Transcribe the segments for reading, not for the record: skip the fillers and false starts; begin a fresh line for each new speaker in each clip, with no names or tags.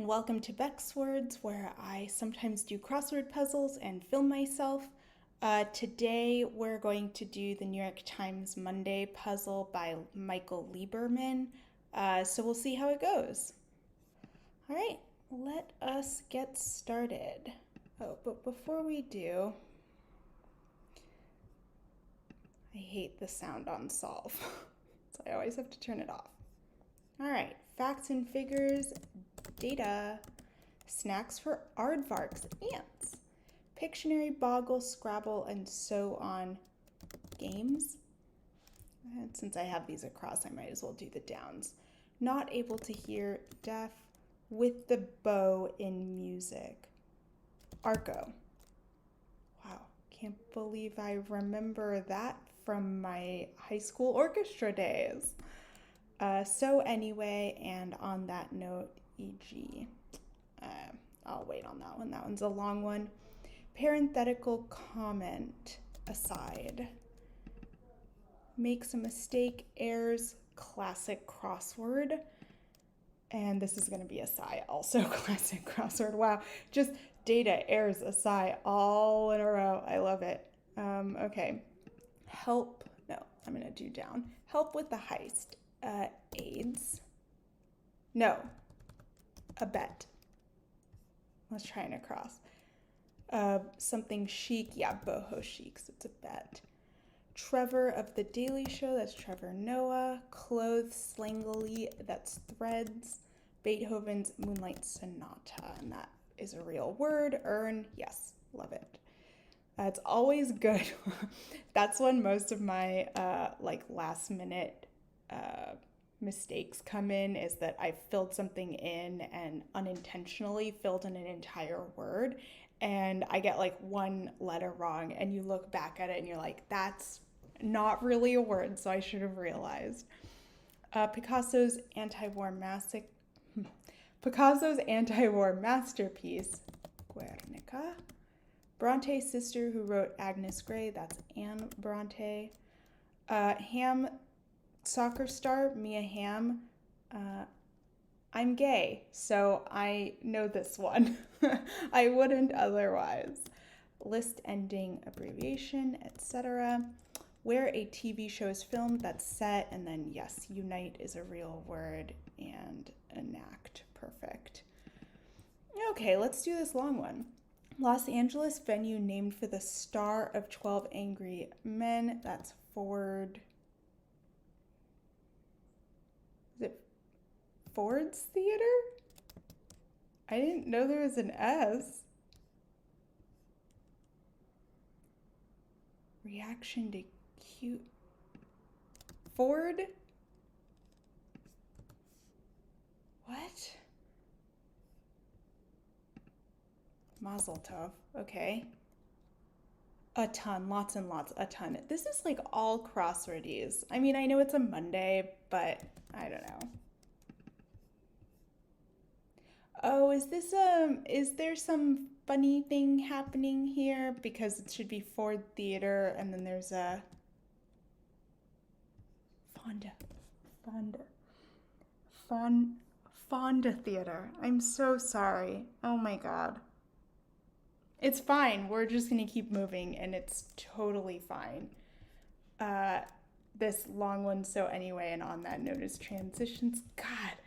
and welcome to BexWords, where I sometimes do crossword puzzles and film myself. Today we're going to do the New York Times Monday puzzle by Michael Lieberman, so we'll see how it goes. All right, let us get started. Oh, but before we do, I hate the sound on solve, so I always have to turn it off. All right, facts and figures, data, snacks for aardvarks, ants, Pictionary, Boggle, Scrabble, and so on, games. And since I have these across, I might as well do the downs. Not able to hear, deaf, with the bow in music. Arco. Wow, can't believe I remember that from my high school orchestra days. So anyway, and on that note, e.g. I'll wait on that one. That one's a long one. Parenthetical comment aside. Makes a mistake, errors, classic crossword. And this is going to be a sigh, also classic crossword. Wow, just data, errors, a sigh, all in a row. I love it. Okay. Help. No, I'm going to do down. Help with the heist. AIDS. No. A bet. Let's try an across. Something chic. Yeah, boho chic, so it's a bet. Trevor of The Daily Show. That's Trevor Noah. Clothes slangily. That's threads. Beethoven's Moonlight Sonata. And that is a real word. Earn. Yes. Love it. It's always good. That's when most of my last minute mistakes come in, is that I filled something in and unintentionally filled in an entire word, and I get like one letter wrong, and you look back at it and you're like, that's not really a word, so I should have realized. Picasso's anti-war masterpiece, Guernica. Bronte's sister who wrote Agnes Grey, that's Anne Bronte. Ham soccer star, Mia Hamm. I'm gay, so I know this one. I wouldn't otherwise. List ending abbreviation, etc. Where a TV show is filmed, that's set, and then yes, unite is a real word, and enact, perfect. Okay, let's do this long one. Los Angeles venue named for the star of 12 Angry Men, that's Ford. Is it Ford's Theater? I didn't know there was an S. Reaction to cute. Ford? What? Mazel tov. Okay. A ton, lots and lots, a ton. This is like all crossword-ese. I mean, I know it's a Monday, but I don't know. Oh, is there some funny thing happening here? Because it should be Ford Theater, and then there's a Fonda Theater. I'm so sorry. Oh my God. It's fine. We're just going to keep moving, and it's totally fine. This long one, so anyway, and on that note is transitions. God,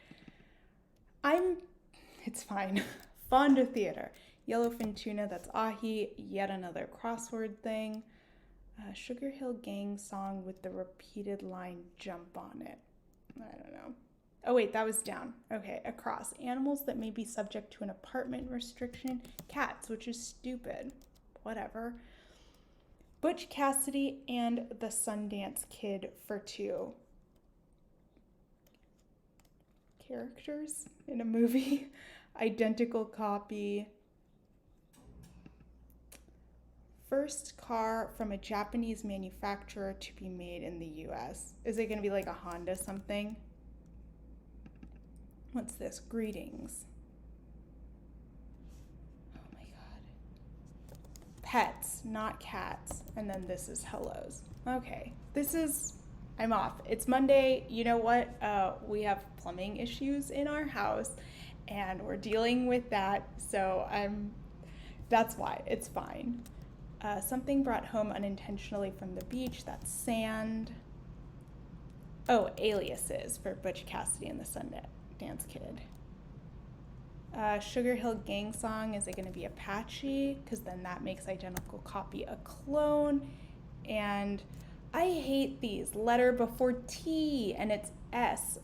it's fine. Fonda Theater. Yellowfin tuna, that's ahi. Yet another crossword thing. Sugar Hill Gang song with the repeated line, jump on it. I don't know. Oh wait, that was down. Okay, across. Animals that may be subject to an apartment restriction. Cats, which is stupid. Whatever. Butch Cassidy and the Sundance Kid for 2. Characters in a movie. Identical copy. First car from a Japanese manufacturer to be made in the US. Is it going to be like a Honda something? What's this? Greetings. Oh my God. Pets, not cats. And then this is hellos. Okay. I'm off. It's Monday. You know what? We have plumbing issues in our house, and we're dealing with that, so that's why, it's fine. Something brought home unintentionally from the beach, that's sand. Oh, aliases for Butch Cassidy and the Sundance Kid. Sugar Hill Gang Song, is it going to be Apache? Because then that makes identical copy a clone. And I hate these. Letter before T, and it's S.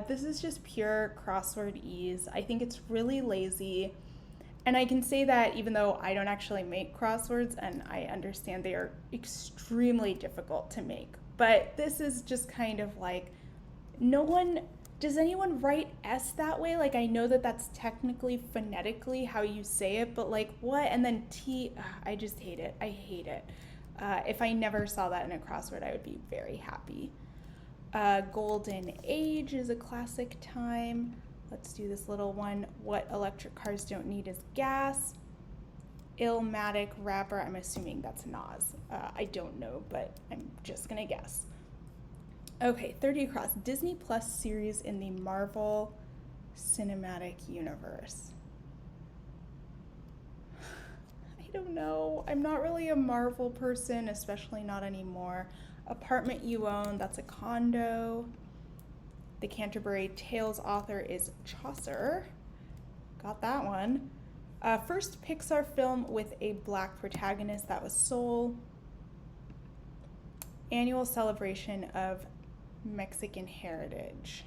This is just pure crossword-ese. I think it's really lazy. And I can say that even though I don't actually make crosswords, and I understand they are extremely difficult to make. But this is just kind of like, does anyone write S that way? Like, I know that that's technically phonetically how you say it, but like, what? And then T, I just hate it. I hate it. If I never saw that in a crossword, I would be very happy. Golden Age is a classic time. Let's do this little one. What electric cars don't need is gas. Illmatic rapper, I'm assuming that's Nas. I don't know, but I'm just gonna guess. Okay, 30 across. Disney Plus series in the Marvel Cinematic Universe. I don't know. I'm not really a Marvel person, especially not anymore. Apartment You Own, that's a condo. The Canterbury Tales author is Chaucer. Got that one. First Pixar film with a black protagonist, that was Soul. Annual celebration of Mexican heritage.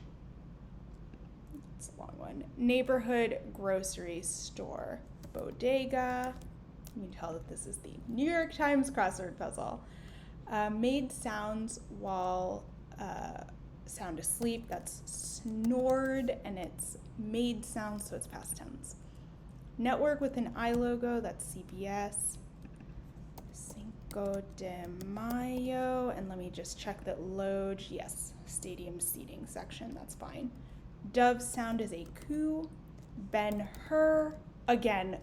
It's a long one. Neighborhood grocery store. Bodega. You can tell that this is the New York Times crossword puzzle. Made sounds while sound asleep, that's snored, and it's made sounds, so it's past tense. Network with an I logo, that's CBS. Cinco de Mayo, and let me just check that load, yes, stadium seating section, that's fine. Dove sound is a coup. Ben-Hur, again,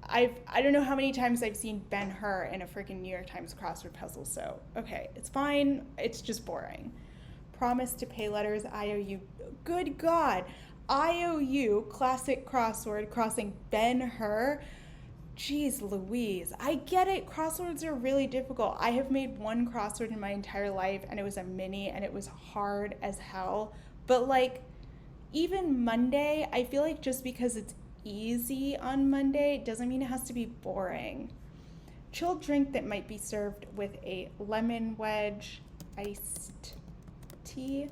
I don't know how many times I've seen Ben-Hur in a freaking New York Times crossword puzzle, so okay, it's fine, it's just boring. Promise to pay letters, IOU, good God, IOU, classic crossword, crossing Ben-Hur. Jeez Louise, I get it, crosswords are really difficult. I have made one crossword in my entire life, and it was a mini, and it was hard as hell. But like, even Monday, I feel like just because it's easy on Monday doesn't mean it has to be boring. Chilled drink that might be served with a lemon wedge, iced tea.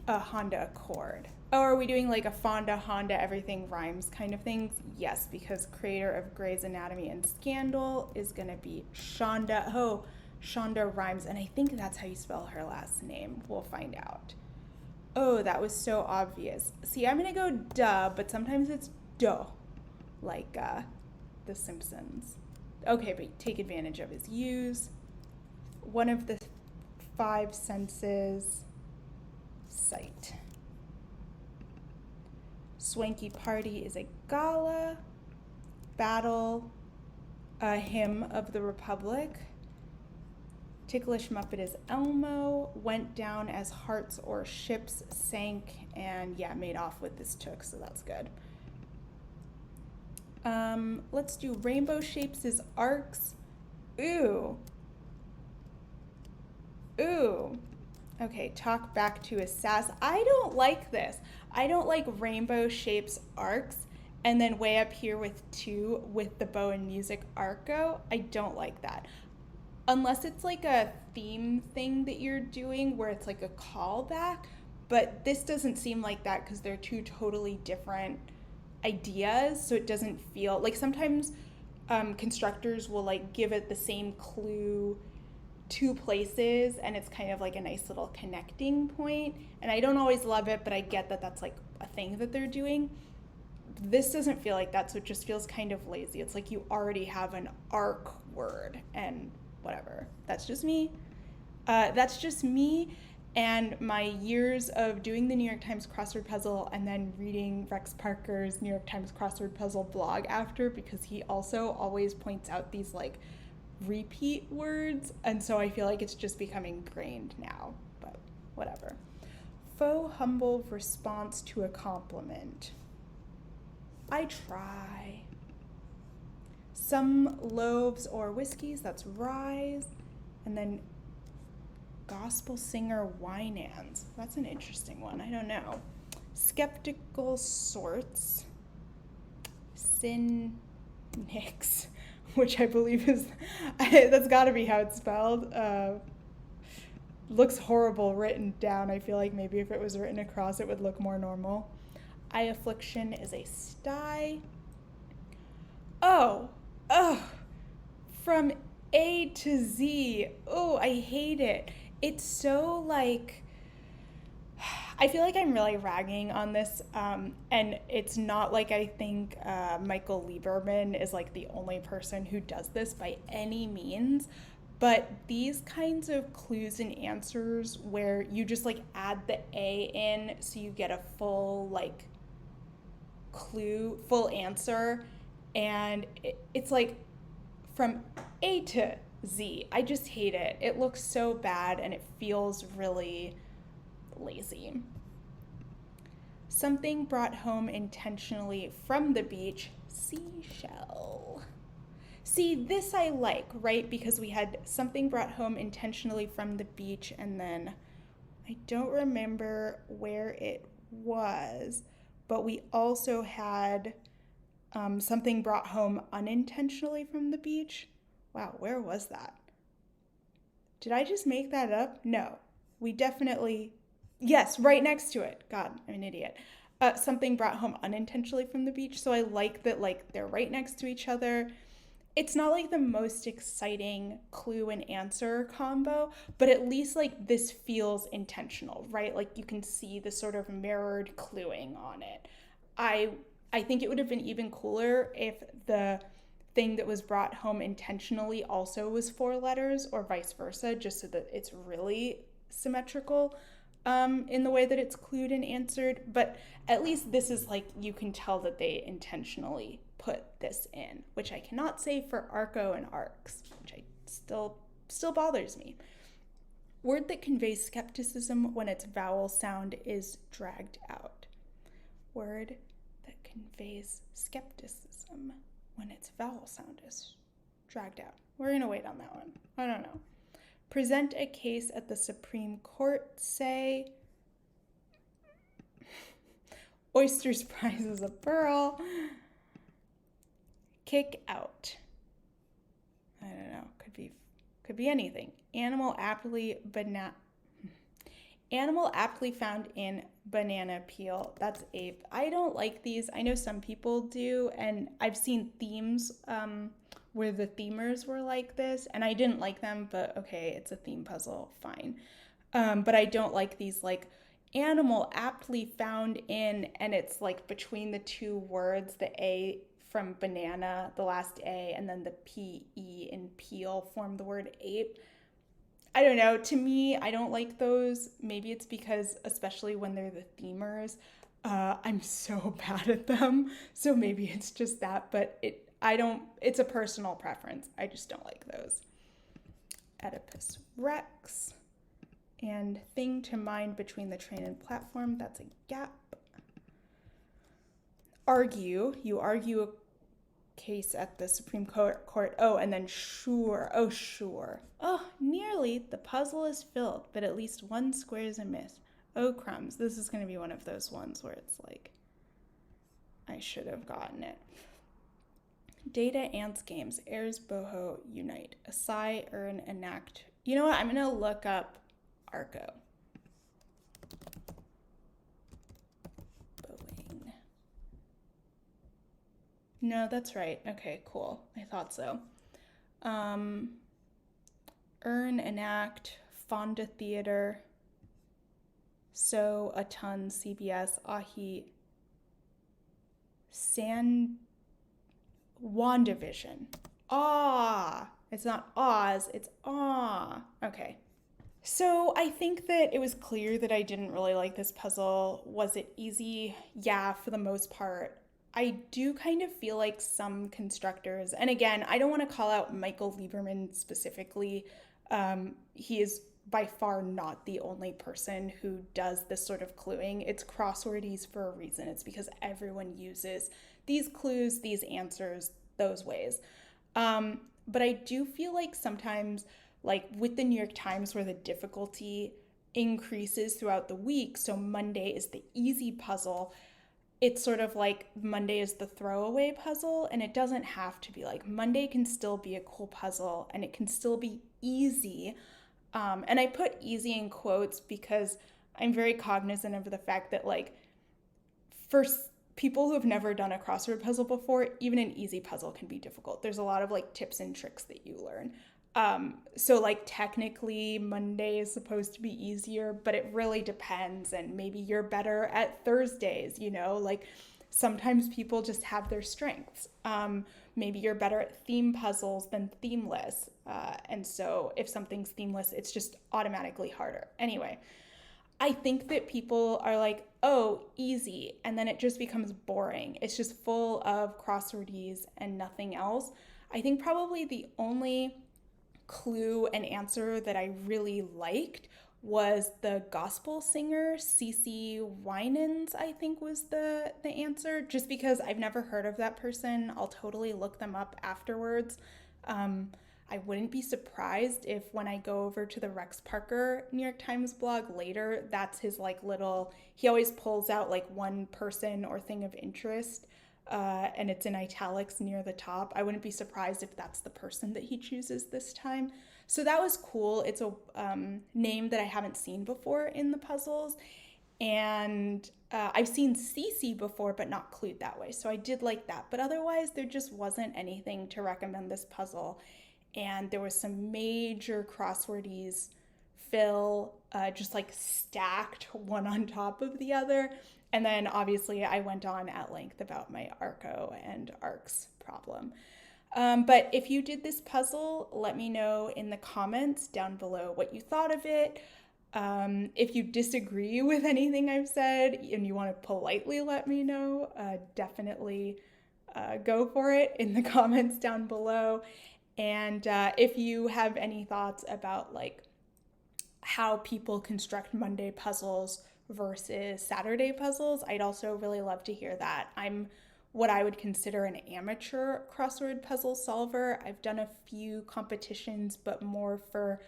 A Honda Accord. Oh, are we doing like a Fonda, Honda, everything rhymes kind of things? Yes, because creator of Grey's Anatomy and Scandal is gonna be Shonda. Oh, Shonda Rhimes, and I think that's how you spell her last name. We'll find out. Oh, that was so obvious. See, I'm gonna go duh, but sometimes it's duh, like The Simpsons. Okay, but take advantage of his use. One of the five senses, sight. Swanky party is a gala. Battle, a hymn of the Republic. Ticklish Muppet is Elmo. Went down as hearts or ships sank, and yeah, made off with this took, so that's good. Let's do rainbow shapes as arcs. Ooh. Ooh. Okay, talk back to a sass. I don't like this. I don't like rainbow shapes arcs, and then way up here with two with the bow and music arco. I don't like that. Unless it's like a theme thing that you're doing where it's like a callback, but this doesn't seem like that because they're two totally different ideas, so it doesn't feel like sometimes constructors will like give it the same clue two places, and it's kind of like a nice little connecting point, and I don't always love it, but I get that that's like a thing that they're doing. This doesn't feel like that, so it just feels kind of lazy. It's like you already have an arc word, and whatever. That's just me. And my years of doing the New York Times crossword puzzle and then reading Rex Parker's New York Times crossword puzzle blog after, because he also always points out these like repeat words, and so I feel like it's just becoming ingrained now, but whatever. faux humble response to a compliment. I try. Some loaves or whiskeys, that's rise. And then gospel singer winans. That's an interesting one. I don't know. Skeptical sorts. Sin Nix, which I believe is, that's got to be how it's spelled. Looks horrible written down. I feel like maybe if it was written across, it would look more normal. Eye affliction is a sty. Oh, from A to Z. Oh, I hate it. It's so like, I feel like I'm really ragging on this, and it's not like I think Michael Lieberman is like the only person who does this by any means, but these kinds of clues and answers where you just like add the A in so you get a full like clue, full answer, and it's like from A to Z. I just hate it. It looks so bad and it feels really lazy. Something brought home intentionally from the beach, seashell. See, this I like, right? Because we had something brought home intentionally from the beach, and then I don't remember where it was, but we also had something brought home unintentionally from the beach. Wow, where was that? Did I just make that up? No, we definitely, yes, right next to it. God, I'm an idiot. Something brought home unintentionally from the beach. So I like that, like, they're right next to each other. It's not like the most exciting clue and answer combo, but at least like this feels intentional, right? Like you can see the sort of mirrored cluing on it. I think it would have been even cooler if the thing that was brought home intentionally also was 4 letters, or vice versa, just so that it's really symmetrical in the way that it's clued and answered. But at least this is like, you can tell that they intentionally put this in, which I cannot say for Arco and Arcs, which I still bothers me. Word that conveys skepticism when its vowel sound is dragged out. Word that conveys skepticism when its vowel sound is dragged out. We're going to wait on that one. I don't know. Present a case at the Supreme Court, say. Oysters prizes a pearl. Kick out. I don't know. Could be anything. Animal aptly found in banana peel. That's ape. I don't like these. I know some people do, and I've seen themes where the themers were like this, and I didn't like them, but okay, it's a theme puzzle, fine. But I don't like these like animal aptly found in, and it's like between the 2 words, the A from banana, the last A, and then the P-E in peel form the word ape. I don't know. To me, I don't like those. Maybe it's because, especially when they're the themers, I'm so bad at them. So maybe it's just that, but it's a personal preference. I just don't like those. Oedipus Rex. And thing to mind between the train and platform, that's a gap. Argue. You argue a case at the Supreme Court. Oh, and then sure. Oh, sure. Oh, nearly. The puzzle is filled, but at least 1 square is amiss. Oh, crumbs. This is going to be one of those ones where it's like, I should have gotten it. Data, ants, games, heirs, boho, unite. Assign, earn, enact. You know what? I'm going to look up Arco. Bowing. No, that's right. Okay, cool. I thought so. Earn, enact, Fonda Theater, So, a ton, CBS, Ahi, WandaVision. It's not Oz, it's Okay. So I think that it was clear that I didn't really like this puzzle. Was it easy? Yeah, for the most part. I do kind of feel like some constructors, and again, I don't want to call out Michael Lieberman specifically. He is by far not the only person who does this sort of cluing. It's crossword-ese for a reason. It's because everyone uses these clues, these answers, those ways. But I do feel like sometimes, like with the New York Times, where the difficulty increases throughout the week, so Monday is the easy puzzle, it's sort of like Monday is the throwaway puzzle, and it doesn't have to be. Like Monday can still be a cool puzzle and it can still be easy. And I put easy in quotes because I'm very cognizant of the fact that, like, for people who have never done a crossword puzzle before, even an easy puzzle can be difficult. There's a lot of like tips and tricks that you learn. So like technically Monday is supposed to be easier, but it really depends. And maybe you're better at Thursdays, you know, like sometimes people just have their strengths. Maybe you're better at theme puzzles than themeless. And so if something's themeless, it's just automatically harder. Anyway, I think that people are like, oh, easy, and then it just becomes boring. It's just full of crossword-ese and nothing else. I think probably the only clue and answer that I really liked was the gospel singer, Cece Winans, I think was the answer, just because I've never heard of that person. I'll totally look them up afterwards. I wouldn't be surprised if when I go over to the Rex Parker New York Times blog later, that's his like little, he always pulls out like one person or thing of interest, and it's in italics near the top. I wouldn't be surprised if that's the person that he chooses this time. So that was cool. It's a name that I haven't seen before in the puzzles. And I've seen Cece before, but not clued that way. So I did like that. But otherwise, there just wasn't anything to recommend this puzzle. And there was some major crossword-ese fill, just like stacked one on top of the other. And then obviously I went on at length about my ARCO and ARCS problem. But if you did this puzzle, let me know in the comments down below what you thought of it. If you disagree with anything I've said and you want to politely let me know, definitely go for it in the comments down below. And if you have any thoughts about like how people construct Monday puzzles versus Saturday puzzles, I'd also really love to hear that. I'm what I would consider an amateur crossword puzzle solver. I've done a few competitions, but more for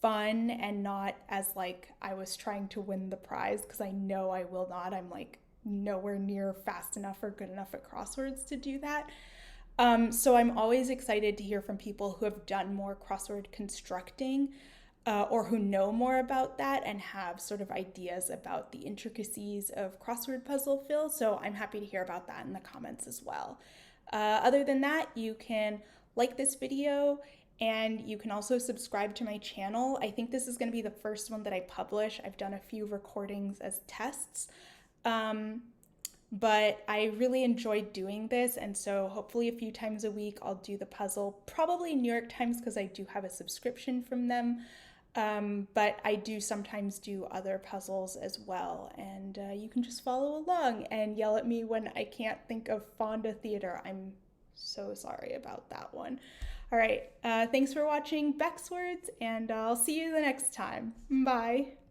fun and not as like I was trying to win the prize, because I know I will not. I'm like nowhere near fast enough or good enough at crosswords to do that. So I'm always excited to hear from people who have done more crossword constructing, or who know more about that and have sort of ideas about the intricacies of crossword puzzle fill. So I'm happy to hear about that in the comments as well. Other than that, you can like this video and you can also subscribe to my channel. I think this is going to be the first one that I publish. I've done a few recordings as tests. But I really enjoyed doing this, and so hopefully a few times a week I'll do the puzzle, probably New York Times because I do have a subscription from them, but I do sometimes do other puzzles as well, and you can just follow along and yell at me when I can't think of Fonda Theater. I'm so sorry about that one. All right, thanks for watching Bex-Words, and I'll see you the next time. Bye.